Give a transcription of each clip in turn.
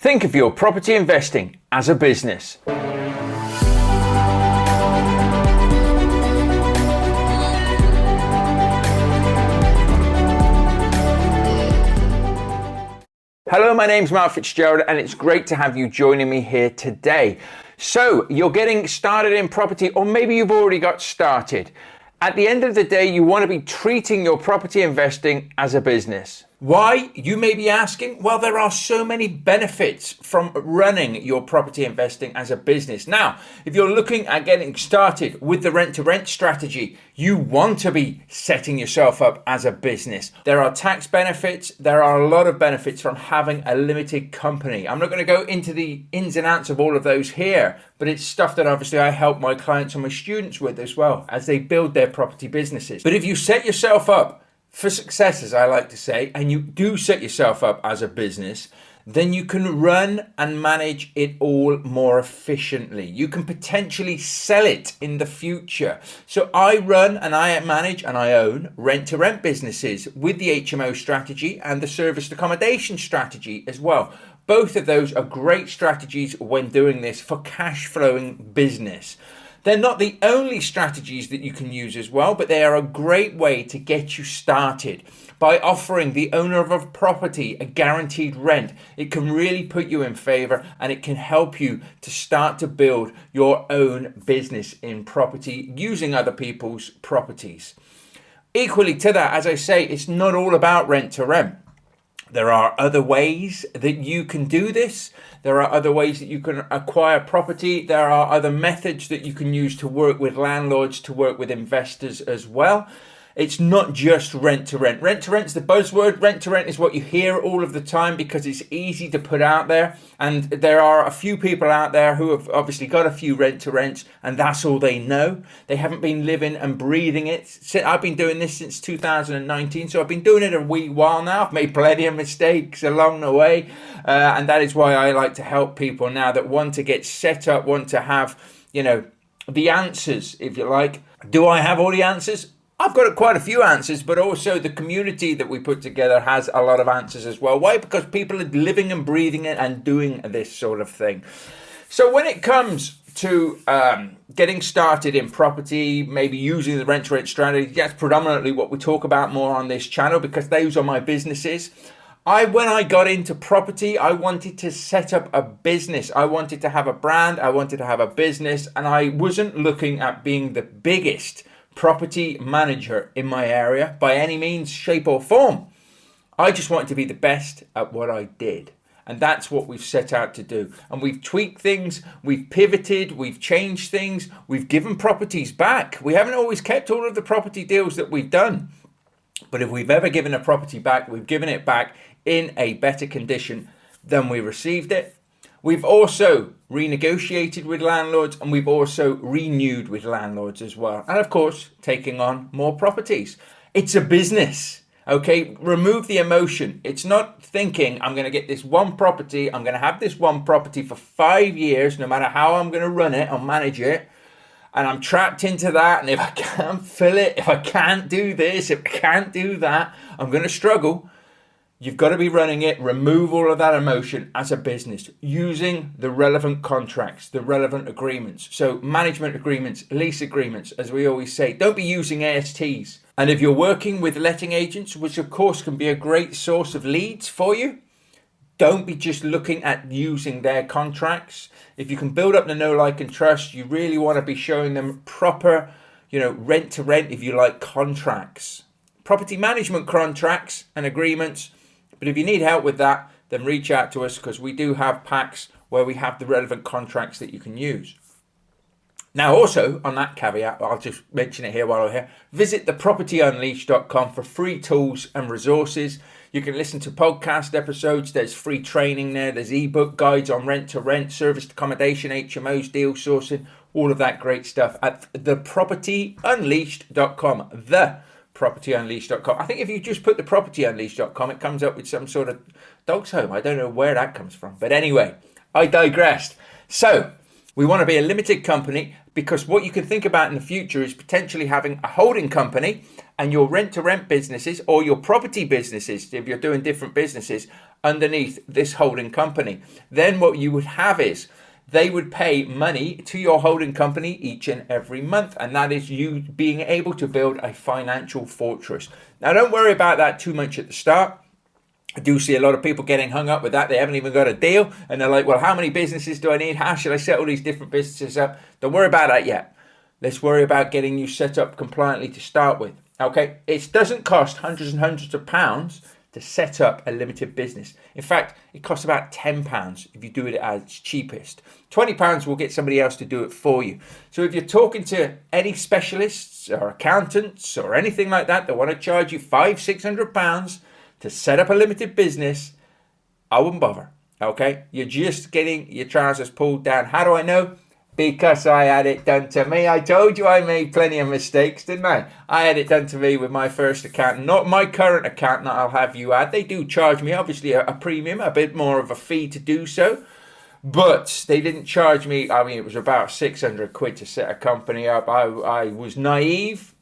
Think of your property investing as a business. Hello, my name's Mark Fitzgerald and it's great to have you joining me here today. So you're getting started in property, or maybe you've already got started. At the end of the day, you want to be treating your property investing as a business. Why? You may be asking. Well, there are so many benefits from running your property investing as a business. Now, if you're looking at getting started with the rent-to-rent strategy, you want to be setting yourself up as a business. There are tax benefits. There are a lot of benefits from having a limited company. I'm not going to go into the ins and outs of all of those here, but it's stuff that obviously I help my clients and my students with as well as they build their property businesses. But if you set yourself up for success, as I like to say, and you do set yourself up as a business, then you can run and manage it all more efficiently. You can potentially sell it in the future. So I run and I manage and I own rent-to-rent businesses with the HMO strategy and the serviced accommodation strategy as well. Both of those are great strategies when doing this for cash flowing business. They're not the only strategies that you can use as well, but they are a great way to get you started. By offering the owner of a property a guaranteed rent, it can really put you in favor and it can help you to start to build your own business in property using other people's properties. Equally to that, as I say, it's not all about rent to rent. There are other ways that you can do this. There are other ways that you can acquire property. There are other methods that you can use to work with landlords, to work with investors as well. It's not just rent to rent. Rent to rent is the buzzword. Rent to rent is what you hear all of the time because it's easy to put out there. And there are a few people out there who have obviously got a few rent to rents and that's all they know. They haven't been living and breathing it. I've been doing this since 2019. So I've been doing it a wee while now. I've made plenty of mistakes along the way. And that is why I like to help people now that want to get set up, want to have, the answers, if you like. Do I have all the answers? I've got quite a few answers, but also the community that we put together has a lot of answers as well. Why? Because people are living and breathing it and doing this sort of thing. So when it comes to getting started in property, maybe using the rent-to-rent strategy, that's predominantly what we talk about more on this channel because those are my businesses. When I got into property, I wanted to set up a business. I wanted to have a brand. I wanted to have a business, and I wasn't looking at being the biggest property manager in my area by any means, shape or form. I just wanted to be the best at what I did. And that's what we've set out to do. And we've tweaked things, we've pivoted, we've changed things, we've given properties back. We haven't always kept all of the property deals that we've done. But if we've ever given a property back, we've given it back in a better condition than we received it. We've also renegotiated with landlords and we've also renewed with landlords as well. And of course, taking on more properties. It's a business, okay? Remove the emotion. It's not thinking I'm going to get this one property. I'm going to have this one property for 5 years, no matter how I'm going to run it or manage it. And I'm trapped into that. And if I can't fill it, if I can't do this, if I can't do that, I'm going to struggle. You've got to be running it, remove all of that emotion as a business using the relevant contracts, the relevant agreements. So management agreements, lease agreements, as we always say, don't be using ASTs. And if you're working with letting agents, which of course can be a great source of leads for you, don't be just looking at using their contracts. If you can build up the know, like, and trust, you really want to be showing them proper, rent to rent, if you like, contracts. Property management contracts and agreements. But if you need help with that, then reach out to us because we do have packs where we have the relevant contracts that you can use. Now, also on that caveat, I'll just mention it here while we're here. Visit thepropertyunleashed.com for free tools and resources. You can listen to podcast episodes. There's free training there. There's ebook guides on rent to rent, serviced accommodation, HMOs, deal sourcing, all of that great stuff at thepropertyunleashed.com. Propertyunleashed.com. I think if you just put thepropertyunleashed.com, it comes up with some sort of dog's home. I don't know where that comes from. But anyway, I digressed. So We want to be a limited company because what you can think about in the future is potentially having a holding company and your rent-to-rent businesses or your property businesses, if you're doing different businesses, underneath this holding company. Then what you would have is they would pay money to your holding company each and every month. And that is you being able to build a financial fortress. Now, don't worry about that too much at the start. I do see a lot of people getting hung up with that. They haven't even got a deal. And they're like, well, how many businesses do I need? How should I set all these different businesses up? Don't worry about that yet. Let's worry about getting you set up compliantly to start with. Okay, it doesn't cost hundreds and hundreds of pounds to set up a limited business. In fact, it costs about £10 if you do it at its cheapest. £20 will get somebody else to do it for you. So if you're talking to any specialists or accountants or anything like that want to charge you £500-600 to set up a limited business, I wouldn't bother. Okay, you're just getting your trousers pulled down. How do I know? Because I had it done to me. I told you I made plenty of mistakes, didn't I? I had it done to me with my first account, not my current account that I'll have you add. They do charge me, obviously, a premium, a bit more of a fee to do so. But they didn't charge me, I mean, it was about £600 to set a company up. I was naive.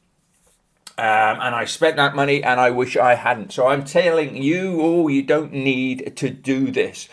And I spent that money and I wish I hadn't. So I'm telling you, you don't need to do this.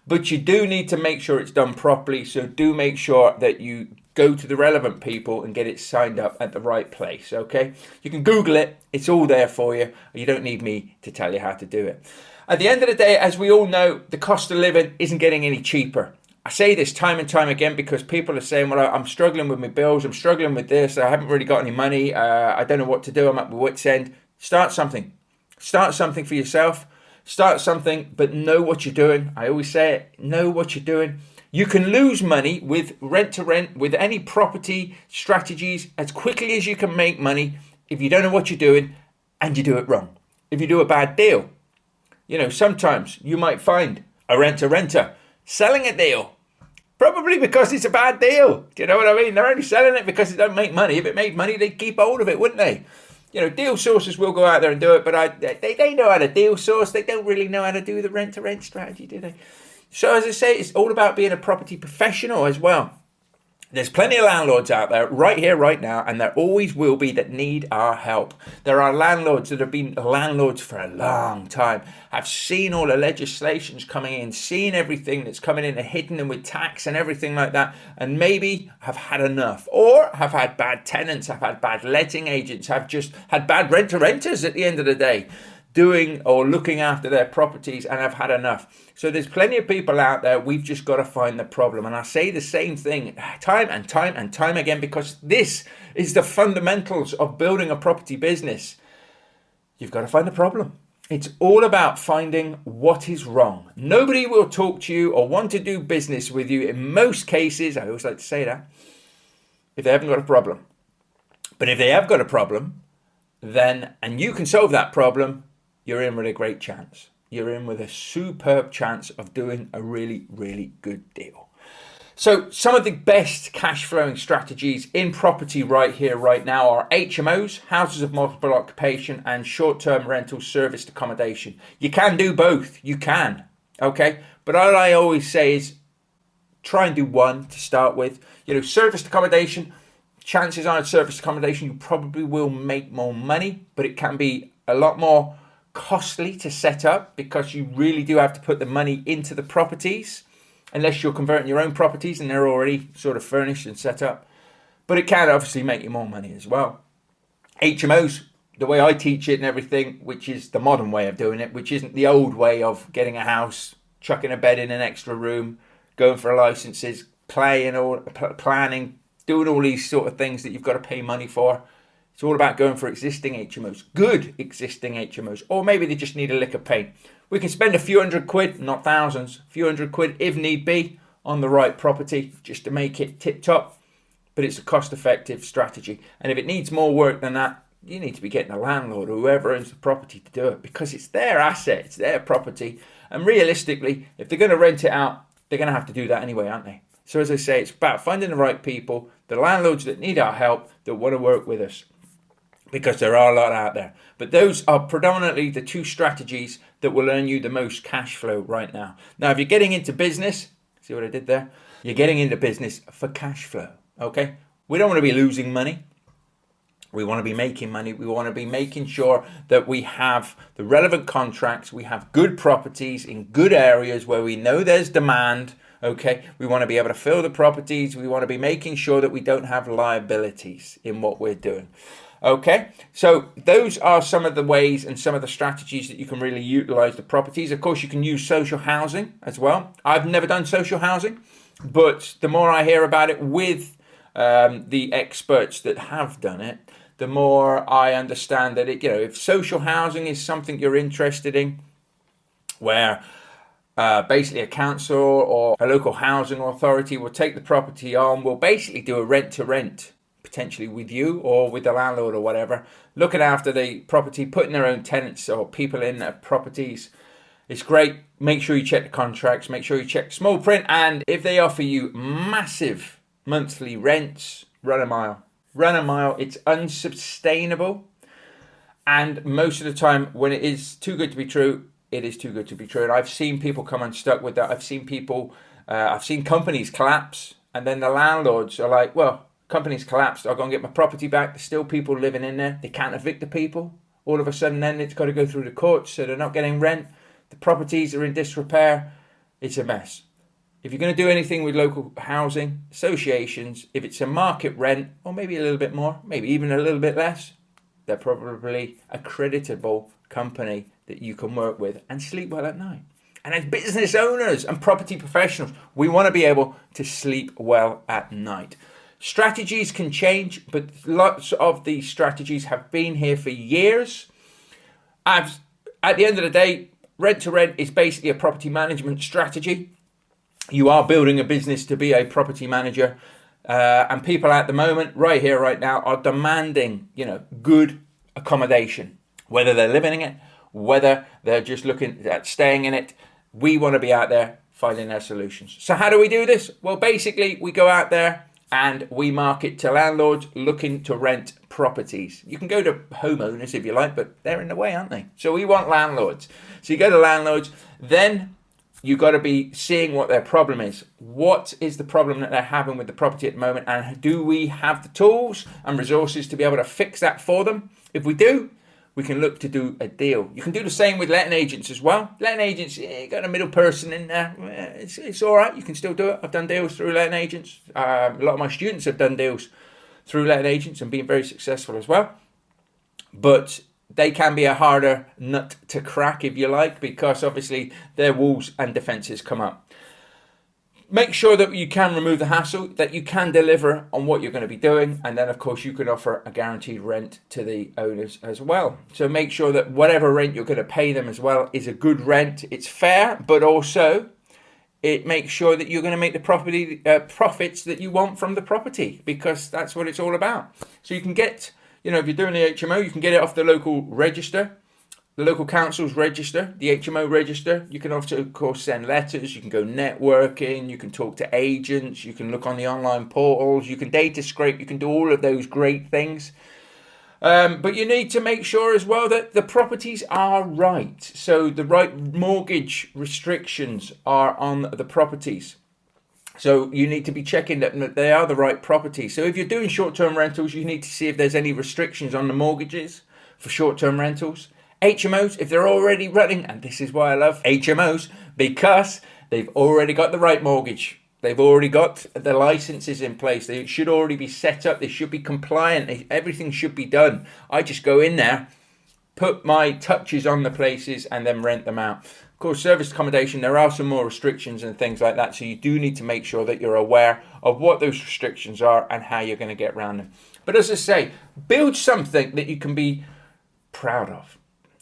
But you do need to make sure it's done properly. So do make sure that you go to the relevant people and get it signed up at the right place, okay? You can Google it. It's all there for you. You don't need me to tell you how to do it. At the end of the day, as we all know, the cost of living isn't getting any cheaper. I say this time and time again because people are saying, well, I'm struggling with my bills. I'm struggling with this. I haven't really got any money. I don't know what to do. I'm at my wit's end. Start something. Start something for yourself. Start something, but know what you're doing. I always say it. Know what you're doing. You can lose money with rent to rent, with any property strategies as quickly as you can make money if you don't know what you're doing and you do it wrong. If you do a bad deal, sometimes you might find a rent-to-renter selling a deal. Probably because it's a bad deal. Do you know what I mean? They're only selling it because it don't make money. If it made money, they'd keep hold of it, wouldn't they? Deal sources will go out there and do it, but they know how to deal source. They don't really know how to do the rent-to-rent strategy, do they? So as I say, it's all about being a property professional as well. There's plenty of landlords out there right here, right now, and there always will be that need our help. There are landlords that have been landlords for a long time, have seen all the legislations coming in, seen everything that's coming in and hitting them with tax and everything like that, and maybe have had enough, or have had bad tenants, have had bad letting agents, have just had bad rent-to-renters at the end of the day, doing or looking after their properties and have had enough. So there's plenty of people out there. We've just got to find the problem. And I say the same thing time and time and time again, because this is the fundamentals of building a property business. You've got to find the problem. It's all about finding what is wrong. Nobody will talk to you or want to do business with you in most cases. I always like to say that, if they haven't got a problem. But if they have got a problem, then, and you can solve that problem, you're in with a great chance. You're in with a superb chance of doing a really, really good deal. So some of the best cash flowing strategies in property right here, right now are HMOs, houses of multiple occupation, and short-term rental serviced accommodation. You can do both. You can. Okay. But all I always say is try and do one to start with. Serviced accommodation, chances are in serviced accommodation, you probably will make more money, but it can be a lot more costly to set up because you really do have to put the money into the properties, unless you're converting your own properties and they're already sort of furnished and set up. But it can obviously make you more money as well. HMOs, the way I teach it and everything, which is the modern way of doing it, which isn't the old way of getting a house, chucking a bed in an extra room, going for licenses, planning, doing all these sort of things that you've got to pay money for. It's all about going for existing HMOs, good existing HMOs, or maybe they just need a lick of paint. We can spend a few £100, not thousands, a few £100 if need be on the right property just to make it tip top, but it's a cost effective strategy. And if it needs more work than that, you need to be getting a landlord or whoever owns the property to do it, because it's their asset, it's their property. And realistically, if they're going to rent it out, they're going to have to do that anyway, aren't they? So as I say, it's about finding the right people, the landlords that need our help, that want to work with us, because there are a lot out there. But those are predominantly the two strategies that will earn you the most cash flow right now. Now, if you're getting into business, See what I did there? You're getting into business for cash flow, okay? We don't want to be losing money. We want to be making money. We want to be making sure that we have the relevant contracts. We have good properties in good areas where we know there's demand, okay? We want to be able to fill the properties. We want to be making sure that we don't have liabilities in what we're doing. Okay, so those are some of the ways and some of the strategies that you can really utilize the properties. Of course, you can use social housing as well. I've never done social housing, but the more I hear about it with the experts that have done it, the more I understand that it, if social housing is something you're interested in, where basically a council or a local housing authority will take the property on, will basically do a rent to rent, potentially with you or with the landlord or whatever, looking after the property, putting their own tenants or people in properties. It's great. Make sure you check the contracts, make sure you check small print, and if they offer you massive monthly rents, run a mile. Run a mile. It's unsustainable, and most of the time when it is too good to be true, it is too good to be true. And I've seen people come unstuck with that. I've seen companies collapse, and then the landlords are like, well, company's collapsed, I'll go and get my property back. There's still people living in there. They can't evict the people. All of a sudden then it's got to go through the courts, so they're not getting rent. The properties are in disrepair. It's a mess. If you're going to do anything with local housing associations, if it's a market rent, or maybe a little bit more, maybe even a little bit less, they're probably a creditable company that you can work with and sleep well at night. And as business owners and property professionals, we want to be able to sleep well at night. Strategies can change, but lots of these strategies have been here for years. At the end of the day, rent to rent is basically a property management strategy. You are building a business to be a property manager, and people at the moment, right here, right now, are demanding, good accommodation, whether they're living in it, whether they're just looking at staying in it. We want to be out there finding their solutions. So how do we do this? Well, basically, we go out there and we market to landlords looking to rent properties. You can go to homeowners if you like, but they're in the way, aren't they? So we want landlords. So you go to landlords, then you got to be seeing what their problem is. What is the problem that they're having with the property at the moment? And do we have the tools and resources to be able to fix that for them? If we do, we can look to do a deal. You can do the same with letting agents as well. Letting agents, you got a middle person in there. It's all right. You can still do it. I've done deals through letting agents. A lot of my students have done deals through letting agents and been very successful as well. But they can be a harder nut to crack, if you like, because obviously their walls and defences come up. Make sure that you can remove the hassle, that you can deliver on what you're going to be doing, and then of course you can offer a guaranteed rent to the owners as well. So make sure that whatever rent you're going to pay them as well is a good rent. It's fair, but also it makes sure that you're going to make the property profits that you want from the property, because that's what it's all about. So you can get, if you're doing the HMO, you can get it off the local register, the local council's register, the HMO register. You can also, of course, send letters. You can go networking. You can talk to agents. You can look on the online portals. You can data scrape. You can do all of those great things. But you need to make sure as well that the properties are right. So the right mortgage restrictions are on the properties. So you need to be checking that they are the right property. So if you're doing short-term rentals, you need to see if there's any restrictions on the mortgages for short-term rentals. HMOs, if they're already running, and this is why I love HMOs, because they've already got the right mortgage. They've already got the licenses in place. They should already be set up. They should be compliant. Everything should be done. I just go in there, put my touches on the places, and then rent them out. Of course, service accommodation, there are some more restrictions and things like that. So you do need to make sure that you're aware of what those restrictions are and how you're going to get around them. But as I say, build something that you can be proud of.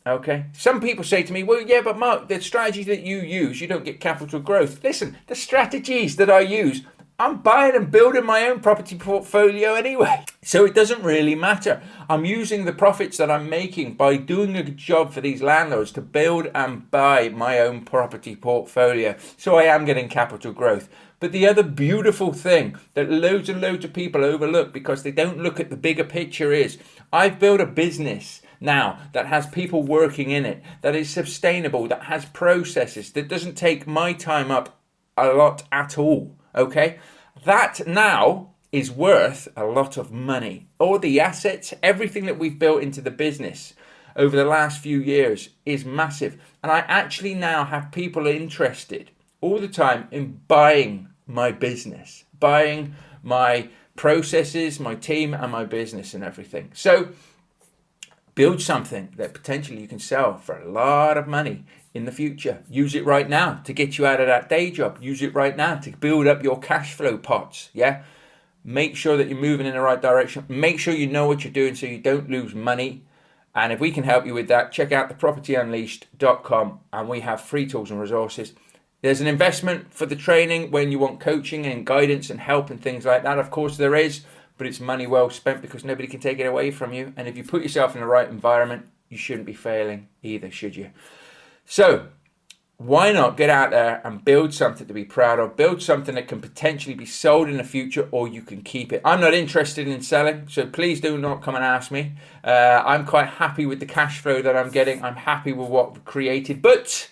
Okay. Some people say to me, well, yeah, but Mark, the strategies that you use, you don't get capital growth. Listen, the strategies that I use, I'm buying and building my own property portfolio anyway. So it doesn't really matter. I'm using the profits that I'm making by doing a good job for these landlords to build and buy my own property portfolio. So I am getting capital growth. But the other beautiful thing that loads and loads of people overlook because they don't look at the bigger picture is I've built a business now that has people working in it, that is sustainable, that has processes, that doesn't take my time up a lot at all, okay? That now is worth a lot of money. All the assets, everything that we've built into the business over the last few years is massive. And I actually now have people interested all the time in buying my business, buying my processes, my team, and my business and everything. So build something that potentially you can sell for a lot of money in the future. Use it right now to get you out of that day job. Use it right now to build up your cash flow pots. Yeah. Make sure that you're moving in the right direction. Make sure you know what you're doing so you don't lose money. And if we can help you with that, check out thepropertyunleashed.com, and we have free tools and resources. There's an investment for the training when you want coaching and guidance and help and things like that. Of course there is, but it's money well spent because nobody can take it away from you. And if you put yourself in the right environment, you shouldn't be failing either, should you? So why not get out there and build something to be proud of, build something that can potentially be sold in the future, or you can keep it. I'm not interested in selling, so please do not come and ask me. I'm quite happy with the cash flow that I'm getting. I'm happy with what we've created, but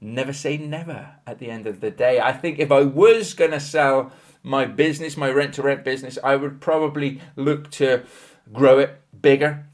never say never at the end of the day. I think if I was going to sell my business, my rent-to-rent business, I would probably look to grow it bigger.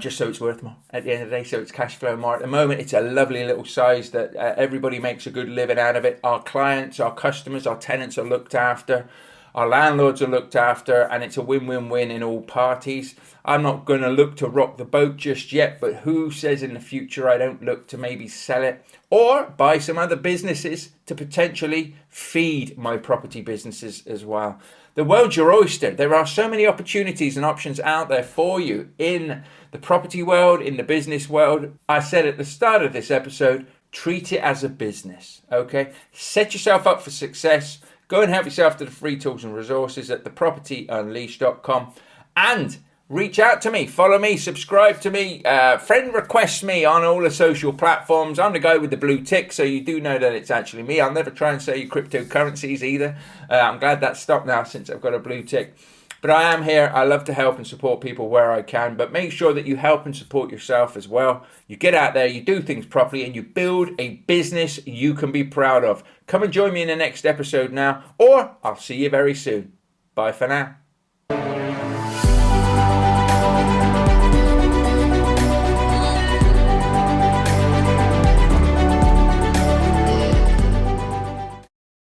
Just so it's worth more at the end of the day, so it's cash flow more. At the moment, it's a lovely little size that everybody makes a good living out of it. Our clients, our customers, our tenants are looked after. Our landlords are looked after, and it's a win-win-win in all parties. I'm not going to look to rock the boat just yet, but who says in the future I don't look to maybe sell it or buy some other businesses to potentially feed my property businesses as well. The world's your oyster. There are so many opportunities and options out there for you in the property world, in the business world. I said at the start of this episode, treat it as a business, okay? Set yourself up for success. Go and help yourself to the free tools and resources at thepropertyunleashed.com, and reach out to me, follow me, subscribe to me, friend request me on all the social platforms. I'm the guy with the blue tick, so you do know that it's actually me. I'll never try and sell you cryptocurrencies either. I'm glad that's stopped now since I've got a blue tick. But I am here. I love to help and support people where I can, but make sure that you help and support yourself as well. You get out there, you do things properly, and you build a business you can be proud of. Come and join me in the next episode now, or I'll see you very soon. Bye for now.